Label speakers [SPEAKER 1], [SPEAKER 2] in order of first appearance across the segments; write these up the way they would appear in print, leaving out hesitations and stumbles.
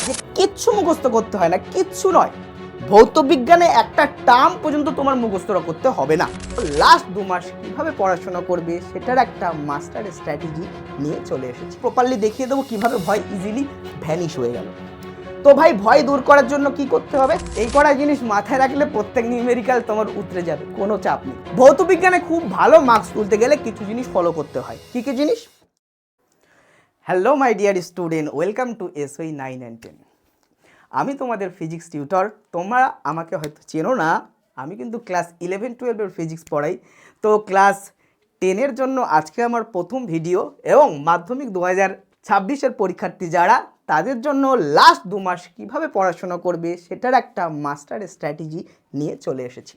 [SPEAKER 1] যে কিচ্ছু মুখস্থ করতে হয় না, কিচ্ছু নয়। ভৌত বিজ্ঞানে একটা টার্ম পর্যন্ত তোমার মুখস্থ করতে হবে না। লাস্ট 2 মাস কিভাবে পড়াশোনা করবে সেটার একটা মাস্টার স্ট্র্যাটেজি নিয়ে চলে এসেছি। প্রপারলি দেখিয়ে দেবো কিভাবে ভয় ইজিলি ভ্যানিশ হয়ে গেল। তো ভাই, ভয় দূর করার জন্য কি করতে হবে? এই কটা জিনিস মাথায় রাখলে প্রত্যেক নিউমেরিক্যাল তোমার উতরে যাবে, কোনো চাপ নেই। ভৌত বিজ্ঞানে খুব ভালো মার্কস তুলতে গেলে কিছু জিনিস ফলো করতে হয়। কি কি জিনিস? Hello my dear student, welcome to SOE 9 and 10। আমি তোমাদের ফিজিক্স টিউটর। তোমরা আমাকে হয়তো চেনো না, আমি কিন্তু ক্লাস 11-12 ফিজিক্স পড়াই। তো ক্লাস 10 জন্য আজকে আমার প্রথম ভিডিও, এবং মাধ্যমিক 2026 পরীক্ষার্থী যারা, তাদের জন্য লাস্ট 2 মাস কীভাবে পড়াশোনা করবে সেটার একটা মাস্টার স্ট্র্যাটেজি নিয়ে চলে এসেছি।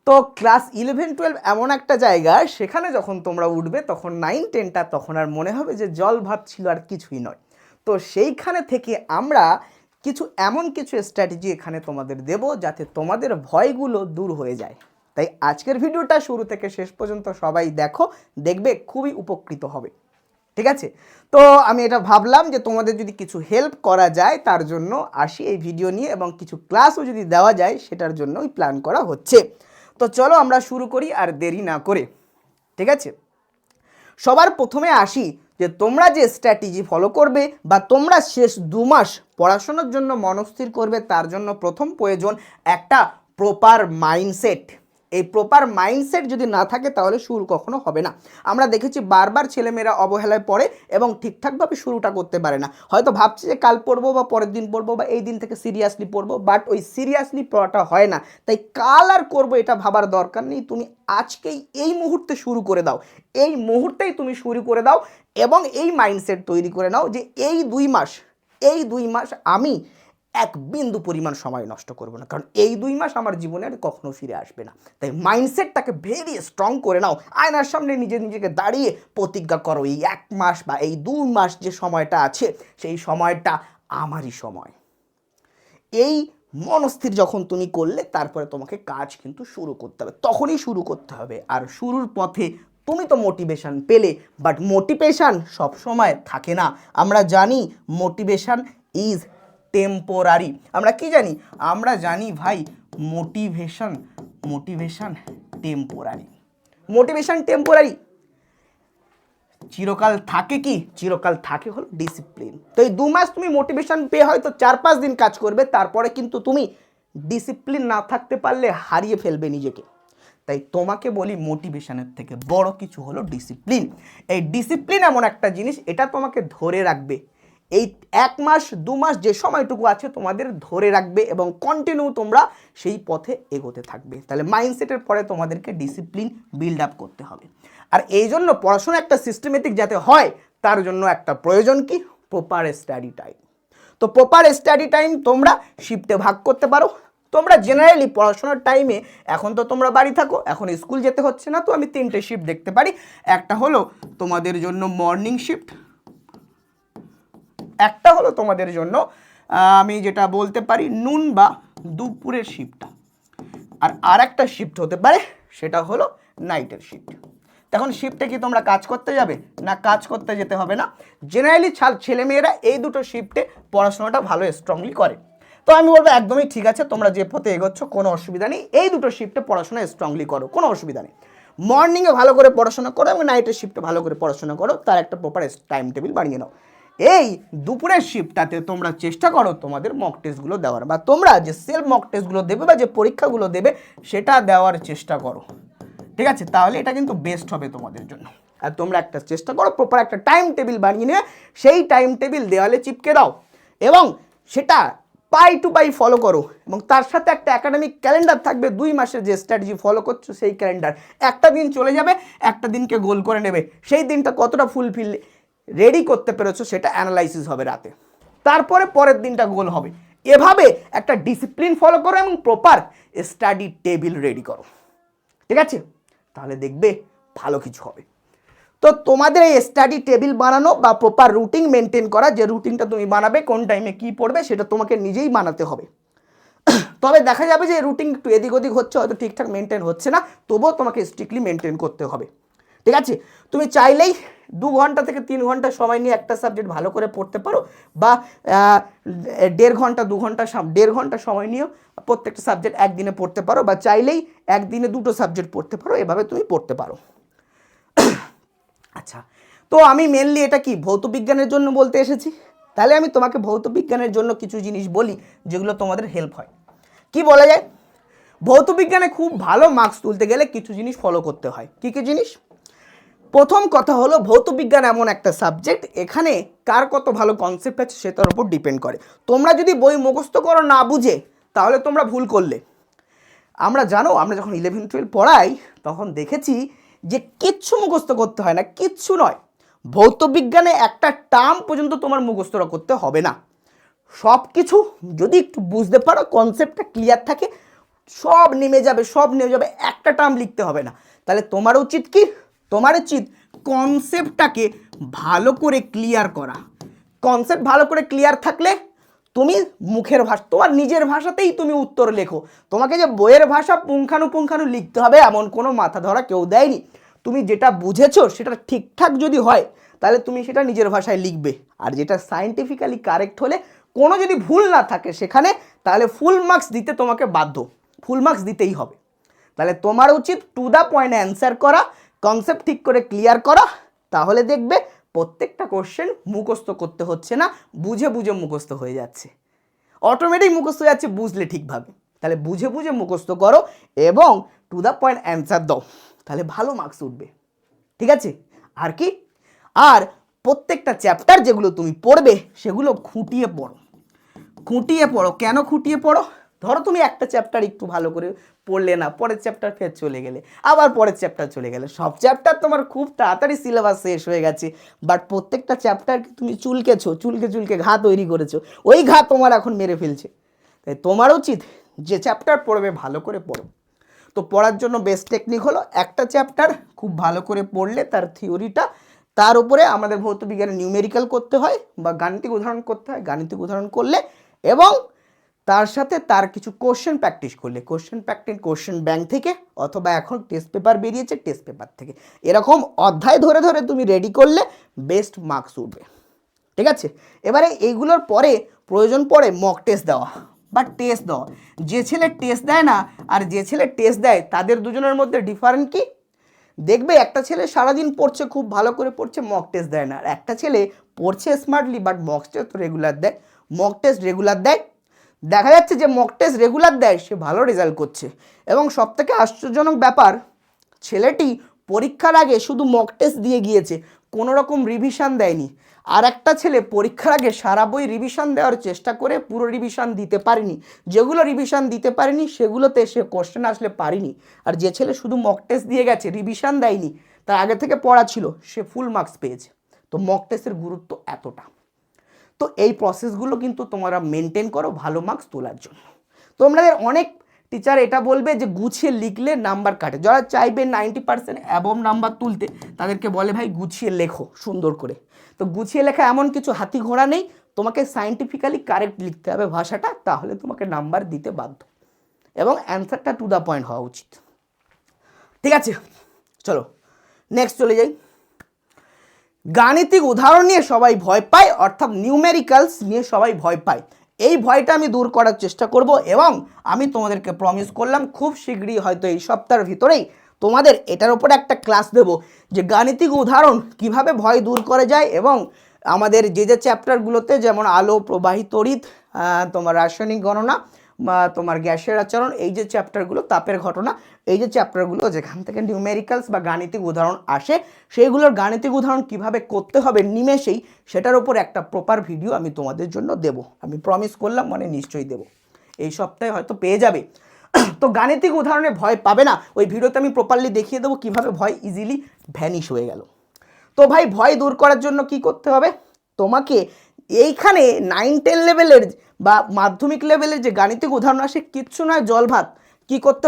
[SPEAKER 1] তো ক্লাস 11-12 এমন একটা জায়গা, সেখানে যখন তোমরা উঠবে তখন 9-10টা তখন আর মনে হবে যে জল ভাব ছিল আর কিছুই নয়। তো সেইখানে থেকে আমরা এমন কিছু স্ট্র্যাটেজি এখানে তোমাদের দেব যাতে তোমাদের ভয়গুলো দূর হয়ে যায়। তাই আজকের ভিডিওটা শুরু থেকে শেষ পর্যন্ত সবাই দেখো, দেখবে খুবই উপকৃত হবে। ঠিক আছে? তো আমি এটা ভাবলাম যে তোমাদের যদি কিছু হেল্প করা যায় তার জন্য আসি এই ভিডিও নিয়ে, এবং কিছু ক্লাসও যদি দেওয়া যায় সেটার জন্যই প্ল্যান করা হচ্ছে। তো চলো আমরা শুরু করি আর দেরি না করে। ঠিক আছে? সবার প্রথমে আসি যে তোমরা যে স্ট্র্যাটেজি ফলো করবে বা তোমরা শেষ 2 মাস পড়াশোনার জন্য মনস্থির করবে, তার জন্য প্রথম প্রয়োজন একটা প্রপার মাইন্ডসেট। এই প্রপার মাইন্ডসেট যদি না থাকে তাহলে শুরু কখনো হবে না। আমরা দেখেছি বারবার ছেলেমেয়েরা অবহেলায় পড়ে এবং ঠিকঠাকভাবে শুরুটা করতে পারে না। হয়তো ভাবছে যে কাল পড়বো বা পরের দিন পড়বো বা এই দিন থেকে সিরিয়াসলি পড়বো, বাট ওই সিরিয়াসলি পড়াটা হয় না। তাই কাল আর করবো এটা ভাবার দরকার নেই, তুমি আজকেই এই মুহূর্তে শুরু করে দাও। এই মুহূর্তেই তুমি শুরু করে দাও এবং এই মাইন্ডসেট তৈরি করে নাও যে এই 2 মাস আমি এক বিন্দু পরিমাণ সময় নষ্ট করব না, কারণ এই 2 মাস আমার জীবনে আর কখনো ফিরে আসবে না। তাই মাইন্ডসেটটাকে ভেরি স্ট্রং করে নাও। আয়নার সামনে নিজেকে দাঁড়িয়ে প্রতিজ্ঞা করো, এই 1 মাস বা এই 2 মাস যে সময়টা আছে সেই সময়টা আমারই সময়। এই মনস্থির যখন তুমি করলে, তারপরে তোমাকে কাজ কিন্তু শুরু করতে হবে, তখনই শুরু করতে হবে। আর শুরুর পথে তুমি তো মোটিভেশন পেলে, বাট মোটিভেশন সব সময় থাকে না। আমরা জানি মোটিভেশন ইজ টেম্পোরারি। আমরা কি জানি? আমরা জানি ভাই, মোটিভেশন টেম্পোরারি। Motivation temporary. চিরকাল থাকে কি? চিরকাল থাকে হলো ডিসিপ্লিন। তো এই 2 মাস তুমি মোটিভেশন পেয়ে হয়তো 4-5 দিন কাজ করবে, তারপরে কিন্তু তুমি ডিসিপ্লিন না থাকতে পারলে হারিয়ে ফেলবে নিজেকে। তাই তোমাকে বলি, মোটিভেশনের থেকে বড় কিছু হলো ডিসিপ্লিন। এই ডিসিপ্লিন এমন একটা জিনিস, এটা তোমাকে ধরে রাখবে। এই 1 মাস 2 মাস যে সময়টুকু আছে তোমাদের ধরে রাখবে এবং কন্টিনিউ তোমরা সেই পথে এগোতে থাকবে। তাহলে মাইন্ডসেটের পরে তোমাদেরকে ডিসিপ্লিন বিল্ড আপ করতে হবে। আর এই জন্য পড়াশোনা একটা সিস্টেমেটিক যাতে হয়, তার জন্য একটা প্রয়োজন কি? Proper study time. তো প্রপার স্টাডি টাইম তোমরা শিফটে ভাগ করতে পারো। তোমরা জেনারেলি পড়াশোনার টাইমে, এখন তো তোমরা বাড়ি থাকো, এখন স্কুল যেতে হচ্ছে না, তো আমি 3টে শিফট দেখতে পারি। একটা হলো তোমাদের জন্য মর্নিং শিফট, একটা হলো তোমাদের জন্য আমি যেটা বলতে পারি নুন বা দুপুরের শিফটটা, আর আরেকটা শিফট হতে পারে সেটা হলো নাইটের শিফট। তখন শিফটে কি তোমরা কাজ করতে যাবে? না, কাজ করতে যেতে হবে না। জেনারেলি ছেলেমেয়েরা এই দুটো শিফটে পড়াশোনাটা ভালো স্ট্রংলি করে। তো আমি বলবো একদমই ঠিক আছে, তোমরা যে পথে এগোচ্ছ কোনো অসুবিধা নেই, এই দুটো শিফটে পড়াশোনা স্ট্রংলি করো, কোনো অসুবিধা নেই। মর্নিংয়ে ভালো করে পড়াশোনা করো এবং নাইটের শিফটে ভালো করে পড়াশোনা করো, তার একটা প্রপার টাইম টেবিল বানিয়ে নাও। এই দুপুরের শিফটটাতে তোমরা চেষ্টা করো তোমাদের মক টেস্টগুলো দেওয়ার, বা তোমরা যে সেলফ মক টেস্টগুলো দেবে বা যে পরীক্ষাগুলো দেবে সেটা দেওয়ার চেষ্টা করো। ঠিক আছে? তাহলে এটা কিন্তু বেস্ট হবে তোমাদের জন্য। আর তোমরা একটা চেষ্টা করো প্রপার একটা টাইম টেবিল বানিয়ে নিয়ে সেই টাইম টেবিল দেওয়ালে চিপকে দাও এবং সেটা পাই টু পাই ফলো করো, এবং তার সাথে একটা একাডেমিক ক্যালেন্ডার থাকবে। 2 মাসের যে স্ট্র্যাটেজি ফলো করছো সেই ক্যালেন্ডার, একটা দিন চলে যাবে, একটা দিনকে গোল করে নেবে, সেই দিনটা কতটা ফুলফিল রেডি করতে পেরেছো সেটা অ্যানালাইসিস হবে রাতে, তারপরে পরের দিনটা গোল হবে। এভাবে একটা ডিসিপ্লিন ফলো করো এবং প্রপার স্টাডি টেবিল রেডি করো। ঠিক আছে? তাহলে দেখবে ভালো কিছু হবে। তো তোমাদের এই স্টাডি টেবিল বানানো বা প্রপার রুটিন মেনটেন করা, যে রুটিনটা তুমি বানাবে, কোন টাইমে কি পড়বে, সেটা তোমাকে নিজেই বানাতে হবে। তবে দেখা যাবে যে রুটিন একটু এদিক ওদিক হচ্ছে, হয়তো ঠিকঠাক মেনটেন হচ্ছে না, তবুও তোমাকে স্ট্রিক্টলি মেনটেন করতে হবে। ঠিক আছে, তুমি চাইলেই 2 ঘন্টা থেকে 3 ঘন্টা সময় নিয়ে একটা সাবজেক্ট ভালো করে পড়তে পারো, বা 1.5 ঘন্টা 2 ঘন্টা 1.5 ঘন্টা সময় নিয়েও প্রত্যেকটা সাবজেক্ট একদিনে পড়তে পারো, বা চাইলেই একদিনে 2টো সাবজেক্ট পড়তে পারো, এভাবে তুমি পড়তে পারো। আচ্ছা, তো আমি মেনলি এটা কি ভৌত বিজ্ঞানের জন্য বলতে এসেছি, তাহলে আমি তোমাকে ভৌত বিজ্ঞানের জন্য কিছু জিনিস বলি যেগুলো তোমাদের হেল্প হয়। কি বলা যায়, ভৌত বিজ্ঞানে খুব ভালো মার্কস তুলতে গেলে কিছু জিনিস ফলো করতে হয়। কি কি জিনিস? প্রথম কথা হলো ভৌত বিজ্ঞান এমন একটা সাবজেক্ট, এখানে কার কত ভালো কনসেপ্ট আছে সেটার উপর ডিপেন্ড করে। তোমরা যদি বই মুখস্থ করো না বুঝে, তাহলে তোমরা ভুল করলে। আমরা যখন 11-12 পড়াই তখন দেখেছি যে কিচ্ছু মুখস্থ করতে হয় না, কিচ্ছু নয়। ভৌত বিজ্ঞানে একটা টার্ম পর্যন্ত তোমার মুখস্থ করতে হবে না। সব কিছু যদি একটু বুঝতে পারো, কনসেপ্টটা ক্লিয়ার থাকে, সব নেমে যাবে, একটা টার্ম লিখতে হবে না। তাহলে তোমার উচিত কি, তোমার উচিত কনসেপ্টটাকে ভালো করে ক্লিয়ার করা। কনসেপ্ট ভালো করে ক্লিয়ার থাকলে তুমি মুখের ভাষা, তোমার নিজের ভাষাতেই তুমি উত্তর লেখো। তোমাকে যে বইয়ের ভাষা পুঙ্খানু লিখতে হবে এমন কোনো মাথা ধরা কেউ দেয়নি। তুমি যেটা বুঝেছো সেটা ঠিকঠাক যদি হয় তাহলে তুমি সেটা নিজের ভাষায় লিখবে, আর যেটা সায়েন্টিফিক্যালি কারেক্ট হলে কোনো যদি ভুল না থাকে সেখানে, তাহলে ফুল মার্কস দিতে তোমাকে বাধ্য, ফুল মার্কস দিতেই হবে। তাহলে তোমার উচিত টু দ্য পয়েন্ট অ্যান্সার করা, কনসেপ্ট ঠিক করে ক্লিয়ার করা, তাহলে দেখবে প্রত্যেকটা কোশ্চেন মুখস্থ করতে হচ্ছে না, বুঝে বুঝে মুখস্থ হয়ে যাচ্ছে, অটোমেটিক মুখস্থ হয়ে যাচ্ছে বুঝলে ঠিকভাবে। তাহলে বুঝে বুঝে মুখস্থ করো এবং টু দ্য পয়েন্ট অ্যান্সার দাও, তাহলে ভালো মার্কস উঠবে। ঠিক আছে, আর কি, আর প্রত্যেকটা চ্যাপ্টার যেগুলো তুমি পড়বে সেগুলো খুঁটিয়ে পড়ো। কেন খুঁটিয়ে পড়ো? ধরো তুমি একটা চ্যাপ্টার একটু ভালো করে পড়লে না, পরের চ্যাপ্টার ফের চলে গেলে, আবার পরের চ্যাপ্টার চলে গেলে, সব চ্যাপ্টার তোমার খুব তাড়াতাড়ি সিলেবাস শেষ হয়ে গেছে, বাট প্রত্যেকটা চ্যাপ্টারকে তুমি চুলকে ঘা তৈরি করেছো, ওই ঘা তোমার এখন মেরে ফেলছে। তাই তোমার উচিত যে চ্যাপ্টার পড়বে ভালো করে পড়ো। তো পড়ার জন্য বেস্ট টেকনিক হলো একটা চ্যাপ্টার খুব ভালো করে পড়লে তার থিওরিটা, তার উপরে আমাদের ভৌত বিজ্ঞানে নিউমেরিক্যাল করতে হয় বা গাণিতিক উদাহরণ করতে হয়, গাণিতিক উদাহরণ করলে এবং তার সাথে তার কিছু কোশ্চেন প্র্যাকটিস করলে, কোশ্চেন ব্যাংক থেকে, অথবা এখন টেস্ট পেপার বেরিয়েছে টেস্ট পেপার থেকে, এরকম অধ্যায় ধরে ধরে তুমি রেডি করলে বেস্ট মার্কস উঠবে। ঠিক আছে, এবারে এইগুলোর পরে প্রয়োজন পড়ে মক টেস্ট দেওয়া বা টেস্ট দেওয়া। যে ছেলে টেস্ট দেয় না আর যে ছেলে টেস্ট দেয় তাদের দুজনের মধ্যে ডিফারেন্ট কি? দেখবে একটা ছেলে সারাদিন পড়ছে, খুব ভালো করে পড়ছে, মক টেস্ট দেয় না, আর একটা ছেলে পড়ছে smartly but mock test regular দেয়। দেখা যাচ্ছে যে মক টেস্ট রেগুলার দেয় সে ভালো রেজাল্ট করছে, এবং সবথেকে আশ্চর্যজনক ব্যাপার, ছেলেটি পরীক্ষার আগে শুধু মক টেস্ট দিয়ে গিয়েছে, কোনো রকম রিভিশন দেয়নি। আর একটা ছেলে পরীক্ষার আগে সারা বই রিভিশন দেওয়ার চেষ্টা করে পুরো রিভিশন দিতে পারেনি, যেগুলো রিভিশন দিতে পারেনি সেগুলোতে সে কোশ্চেন আসলে পারেনি। আর যে ছেলে শুধু মক টেস্ট দিয়ে গেছে, রিভিশন দেয়নি, তার আগে থেকে পড়া ছিল, সে ফুল মার্কস পেয়েছে। তো মক টেস্টের গুরুত্ব এতটা। তো এই প্রসেসগুলো কিন্তু তোমরা মেনটেন করো ভালো মার্কস তোলার জন্য। তোমাদের অনেক টিচার এটা বলবে যে গুছিয়ে লিখলে নাম্বার কাটে, যারা চাইবে 90% অ্যাবভ নাম্বার তুলতে তাদেরকে বলে ভাই গুছিয়ে লেখো সুন্দর করে। তো গুছিয়ে লেখা এমন কিছু হাতি ঘোড়া নেই, তোমাকে সায়েন্টিফিক্যালি কারেক্ট লিখতে হবে ভাষাটা, তাহলে তোমাকে নাম্বার দিতে বাধ্য, এবং অ্যান্সারটা টু দ্য পয়েন্ট হওয়া উচিত। ঠিক আছে, চলো নেক্সট চলে যাই। গাণিতিক উদাহরণ নিয়ে সবাই ভয় পায়, অর্থাৎ নিউমেরিক্যালস নিয়ে সবাই ভয় পায়। এই ভয়টা আমি দূর করার চেষ্টা করব, এবং আমি তোমাদেরকে প্রমিস করলাম খুব শীঘ্রই, হয়তো এই সপ্তাহের ভিতরেই তোমাদের এটার উপরে একটা ক্লাস দেব, যে গাণিতিক উদাহরণ কিভাবে ভয় দূর করা যায়, এবং আমাদের যে চ্যাপ্টারগুলোতে যেমন আলো, প্রবাহী তড়িৎ, তোমার রাসায়নিক গণনা, তোমার গ্যাসের আচরণ, এই যে চ্যাপ্টারগুলো, তাপের ঘটনা, এই যে চ্যাপ্টারগুলো যেখান থেকে নিউমেরিক্যালস বা গাণিতিক উদাহরণ আসে, সেইগুলোর গাণিতিক উদাহরণ কিভাবে করতে হবে নিমেষেই, সেটার উপর একটা প্রপার ভিডিও আমি তোমাদের জন্য দেব। আমি প্রমিস করলাম, মানে নিশ্চয়ই দেব, এই সপ্তাহে হয়তো পেয়ে যাবে। তো গাণিতিক উদাহরণে ভয় পাবে না, ওই ভিডিওতে আমি প্রপারলি দেখিয়ে দেবো কীভাবে ভয় ইজিলি ভ্যানিশ হয়ে গেল। তো ভাই ভয় দূর করার জন্য কি করতে হবে? তোমাকে এইখানে 9-10 লেভেলের বা মাধ্যমিক লেভেলের যে গাণিতিক উদাহরণ আসে, কিচ্ছু নয় জল ভাত। কি করতে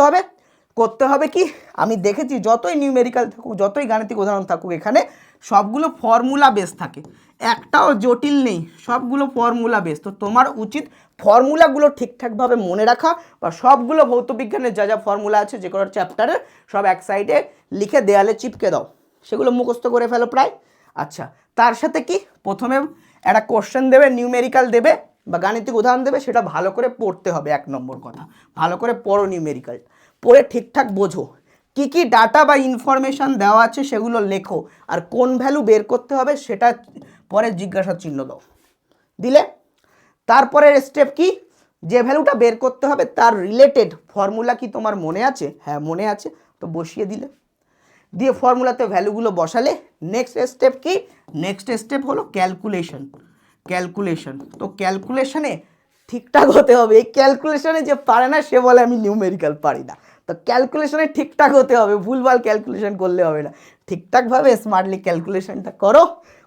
[SPEAKER 1] হবে কি, আমি দেখেছি যতই নিউমেরিক্যাল থাকুক, যতই গাণিতিক উদাহরণ থাকুক, এখানে সবগুলো ফর্মুলা বেস থাকে, একটাও জটিল নেই, সবগুলো ফর্মুলা বেস। তো তোমার উচিত ফর্মুলাগুলো ঠিকঠাকভাবে মনে রাখা, বা সবগুলো ভৌত বিজ্ঞানের যা যা ফর্মুলা আছে যে কোনো চ্যাপ্টারে সব এক সাইডে লিখে দেয়ালে চিপকে দাও। সেগুলো মুখস্থ করে ফেলো প্রায়। আচ্ছা, তার সাথে কি প্রথমে একটা কোশ্চেন দেবে, নিউমেরিক্যাল দেবে বা গাণিতিক উদাহরণ দেবে, সেটা ভালো করে পড়তে হবে। 1 নম্বর কথা, ভালো করে পড়ো নিউমেরিক্যাল, পড়ে ঠিকঠাক বোঝো কি কি ডাটা বা ইনফরমেশান দেওয়া আছে সেগুলো লেখো, আর কোন ভ্যালু বের করতে হবে সেটা পরে জিজ্ঞাসা চিহ্ন দাও, দিলে তারপরের স্টেপ কি, যে ভ্যালুটা বের করতে হবে তার রিলেটেড ফর্মুলা কি তোমার মনে আছে? হ্যাঁ মনে আছে, তো বসিয়ে দিলে, দিয়ে ফর্মুলাতে ভ্যালুগুলো বসালে নেক্সট স্টেপ কি, নেক্সট স্টেপ হলো ক্যালকুলেশন। ক্যালকুলেশন, তো ক্যালকুলেশনে ঠিকঠাক হতে হবে। এই ক্যালকুলেশনে যে পারে না সে বলে আমি নিউমেরিক্যাল পারি না। তো ক্যালকুলেশনে ঠিকঠাক হতে হবে, ভুলভাল ক্যালকুলেশন করলে হবে না। ঠিকঠাকভাবে স্মার্টলি ক্যালকুলেশনটা করো,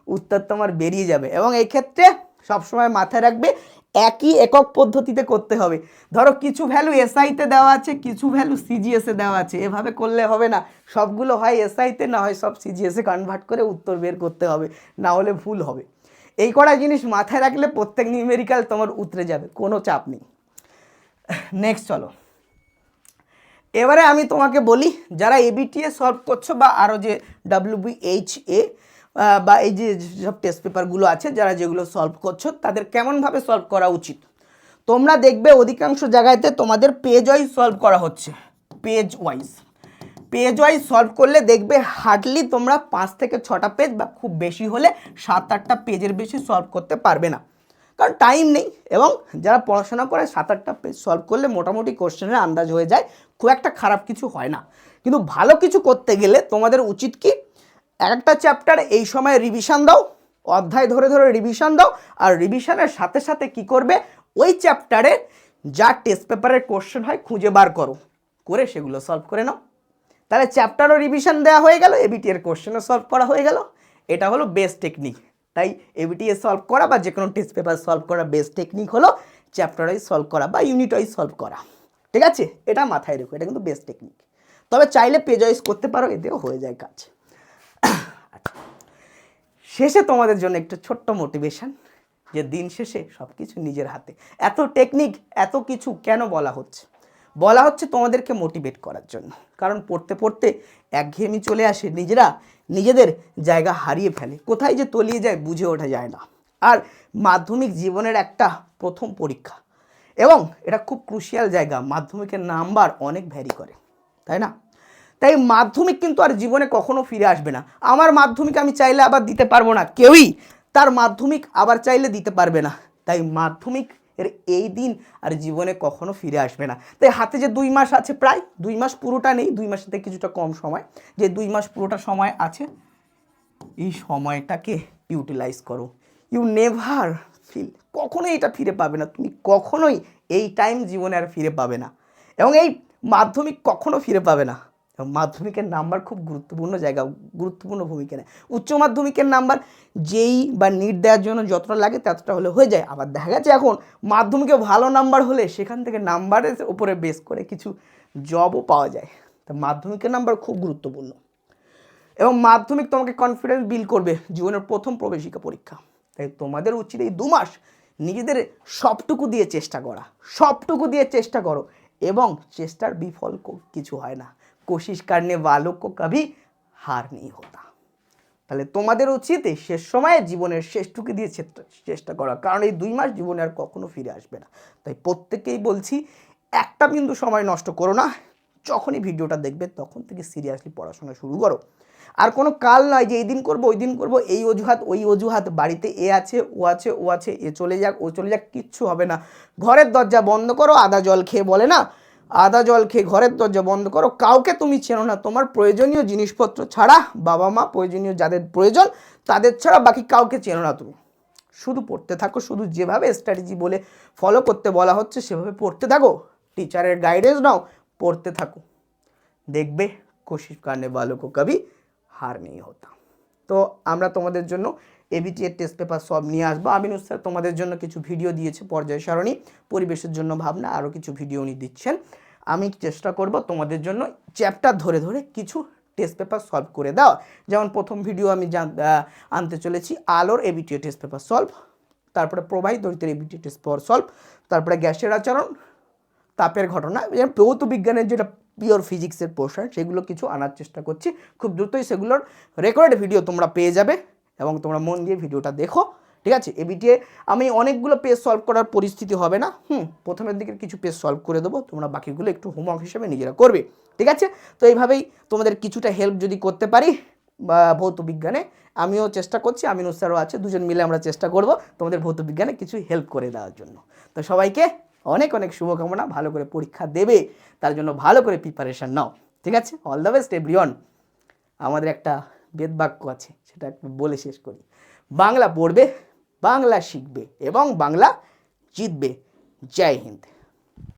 [SPEAKER 1] উত্তর তোমার বেরিয়ে যাবে। এবং এই ক্ষেত্রে সবসময় মাথায় রাখবে একই একক পদ্ধতিতে করতে হবে। ধরো কিছু ভ্যালু এসআইতে দেওয়া আছে, কিছু ভ্যালু সিজিএসে দেওয়া আছে, এভাবে করলে হবে না। সবগুলো হয় এসআইতে, না হয় সব সিজিএসে কনভার্ট করে উত্তর বের করতে হবে, না হলে ভুল হবে। এই কটা জিনিস মাথায় রাখলে প্রত্যেক নিউমেরিক্যাল তোমার উতরে যাবে, কোনো চাপ নেই। নেক্সট চলো, এবারে আমি তোমাকে বলি যারা এবিটিএ সলভ করছো বা আরও যে WBHA বা এই যে সব টেস্ট পেপারগুলো আছে, যারা যেগুলো সলভ করছো তাদের কেমনভাবে সলভ করা উচিত। তোমরা দেখবে অধিকাংশ জায়গাতে তোমাদের পেজ ওয়াইজ সলভ করা হচ্ছে। পেজ ওয়াইজ সলভ করলে দেখবে হার্ডলি তোমরা 5 থেকে 6টা পেজ বা খুব বেশি হলে 7-8টা পেজের বেশি সলভ করতে পারবে না, কারণ টাইম নেই। এবং যারা পড়াশোনা করে 7-8টা পেজ সলভ করলে মোটামুটি কোশ্চেনের আন্দাজ হয়ে যায়, খুব একটা খারাপ কিছু হয় না। কিন্তু ভালো কিছু করতে গেলে তোমাদের উচিত কি, একটা চ্যাপ্টার এই সময় রিভিশন দাও, অধ্যায় ধরে ধরে রিভিশন দাও, আর রিভিশনের সাথে সাথে কি করবে, ওই চ্যাপ্টারে যা টেস্ট পেপারের কোশ্চেন হয় খুঁজে বার করো, করে সেগুলো সলভ করে নাও। তাহলে চ্যাপ্টারও রিভিশন দেওয়া হয়ে গেল, এবিটি এর কোশ্চেনও সলভ করা হয়ে গেল। এটা হলো বেস্ট টেকনিক। তাই এবিটিএ সলভ করা বা যে কোনো টেস্ট পেপার সলভ করা বেস্ট টেকনিক হলো চ্যাপ্টার ওয়াইজ সলভ করা বা ইউনিট ওয়াইজ সলভ করা। ঠিক আছে, এটা মাথায় রেখো, এটা কিন্তু বেস্ট টেকনিক। তবে চাইলে পেজ ওয়াইজ করতে পারো, এতেও হয়ে যায় কাজ। আচ্ছা, শেষে তোমাদের জন্য একটা ছোট্ট মোটিভেশন, যে দিন শেষে সব কিছু নিজের হাতে। এত টেকনিক এত কিছু কেন বলা হচ্ছে? বলা হচ্ছে তোমাদেরকে মোটিভেট করার জন্য। কারণ পড়তে পড়তে একঘেয়েমি চলে আসে, নিজেদের জায়গা হারিয়ে ফেলে, কোথায় যে তলিয়ে যায় বুঝে ওঠা যায় না। আর মাধ্যমিক জীবনের একটা প্রথম পরীক্ষা, এবং এটা খুব ক্রুশিয়াল জায়গা, মাধ্যমিকের নাম্বার অনেক ভ্যারি করে, তাই না? তাই মাধ্যমিক কিন্তু আর জীবনে কখনো ফিরে আসবে না। আমার মাধ্যমিক আমি চাইলে আবার দিতে পারবো না, কেউই তার মাধ্যমিক আবার চাইলে দিতে পারবে না। তাই মাধ্যমিক এর এই দিন আর জীবনে কখনো ফিরে আসবে না। তাই হাতে যে 2 মাস আছে, প্রায় 2 মাস, পুরোটা নেই, 2 মাসের থেকে কিছুটা কম সময়, যে 2 মাস পুরোটা সময় আছে, এই সময়টাকে ইউটিলাইজ করো। ইউ নেভার ফিল, কখনোই এটা ফিরে পাবে না, তুমি কখনোই এই টাইম জীবনে আর ফিরে পাবে না। এবং এই মাধ্যমিক কখনো ফিরে পাবে না। এবং মাধ্যমিকের নাম্বার খুব গুরুত্বপূর্ণ জায়গা, গুরুত্বপূর্ণ ভূমিকা নেয়। উচ্চ মাধ্যমিকের নাম্বার যেই বা নিট দেওয়ার জন্য যতটা লাগে ততটা হলে হয়ে যায়। আবার দেখা গেছে এখন মাধ্যমিকে ভালো নাম্বার হলে সেখান থেকে নাম্বারের উপরে বেস করে কিছু জবও পাওয়া যায়। তো মাধ্যমিকের নাম্বার খুব গুরুত্বপূর্ণ। এবং মাধ্যমিক তোমাকে কনফিডেন্স বিল্ড করবে, জীবনের প্রথম প্রবেশিকা পরীক্ষা। তাই তোমাদের উচিত এই 2 মাস নিজেদের সবটুকু দিয়ে চেষ্টা করা, সবটুকু দিয়ে চেষ্টা করো। এবং চেষ্টার বিফল কিছু হয় না, কোশিশ করনে वालों को कभी हार नहीं होता। তাহলে তোমাদের উচিত এই শেষ সময়ে জীবনের শেষটুকু দিয়ে চেষ্টা করা, কারণ এই 2 মাস জীবনে আর কখনো ফিরে আসবে না। তাই প্রত্যেককেই বলছি, একটা বিন্দু সময় নষ্ট করো না। যখনই ভিডিওটা দেখবে তখন থেকে সিরিয়াসলি পড়াশোনা শুরু করো। আর কোনো কাল নয় যে এই দিন করবো ওই দিন করবো, এই অজুহাত ওই অজুহাত, বাড়িতে এ আছে ও আছে ও আছে, এ চলে যাক ও চলে যাক, কিচ্ছু হবে না। ঘরের দরজা বন্ধ করো, আদা জল খেয়ে বলে না, আদা জল খেয়ে ঘরের দরজা বন্ধ করো। কাউকে তুমি চেনো না, তোমার প্রয়োজনীয় জিনিসপত্র ছাড়া, বাবা মা প্রয়োজনীয় যাদের প্রয়োজন তাদের ছাড়া বাকি কাউকে চেনো না তুমি। শুধু পড়তে থাকো, শুধু যেভাবে স্ট্র্যাটেজি বলে ফলো করতে বলা হচ্ছে সেভাবে পড়তে থাকো, টিচারের গাইডেন্স নাও, পড়তে থাকো, দেখবে কোশিশ করনে वालों को कभी हार नहीं होता। তো আমরা তোমাদের জন্য এবিটি এর টেস্ট পেপার সব নিয়ে আসবো। আমিনুস স্যার তোমাদের জন্য কিছু ভিডিও দিয়েছে, পর্যায় সারণী, পরিবেশের জন্য ভাবনা, আরও কিছু ভিডিও উনি দিচ্ছেন। আমি চেষ্টা করব তোমাদের জন্য চ্যাপ্টার ধরে ধরে কিছু টেস্ট পেপার সলভ করে দেওয়া। যেমন প্রথম ভিডিও আমি আনতে চলেছি আলোর এবিটি টেস্ট পেপার সলভ, তারপরে প্রবাহী তড়িতের এবিটি টেস্ট পেপার সলভ, তারপরে গ্যাসের আচরণ, তাপের ঘটনা, ভৌত বিজ্ঞানের যেটা পিওর ফিজিক্সের পোর্শন, সেগুলো কিছু আনার চেষ্টা করছি। খুব দ্রুতই সেগুলোর রেকর্ডেড ভিডিও তোমরা পেয়ে যাবে এবং তোমরা মন দিয়ে ভিডিওটা দেখো, ঠিক আছে। এবিটিএ আমি অনেকগুলো পেজ সলভ করার পরিস্থিতি হবে না, প্রথমের দিকের কিছু পেজ সলভ করে দেবো, তোমরা বাকিগুলো একটু হোমওয়ার্ক হিসেবে নিজেরা করবে, ঠিক আছে। তো এইভাবেই তোমাদের কিছুটা হেল্প যদি করতে পারি বা ভৌত বিজ্ঞানে, আমিও চেষ্টা করছি, আমিনুস স্যারও আছে, দুজন মিলে আমরা চেষ্টা করব তোমাদের ভৌত বিজ্ঞানে কিছু হেল্প করে দেওয়ার জন্য। তো সবাইকে অনেক অনেক শুভকামনা, ভালো করে পরীক্ষা দেবে, তার জন্য ভালো করে প্রিপারেশান নাও, ঠিক আছে। All the best everyone. আমাদের একটা বেদবাক্য আছে, সেটা একটু বলে শেষ করি। বাংলা পড়বে, বাংলা শিখবে এবং বাংলা জিতবে। জয় হিন্দ।